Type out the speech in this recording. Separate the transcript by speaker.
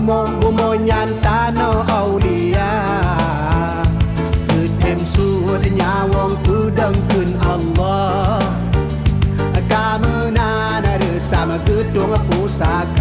Speaker 1: Gumo nyantano aulia Gedem suhud nyawang kudengkeun Allah Kameunana resam gedung pusaka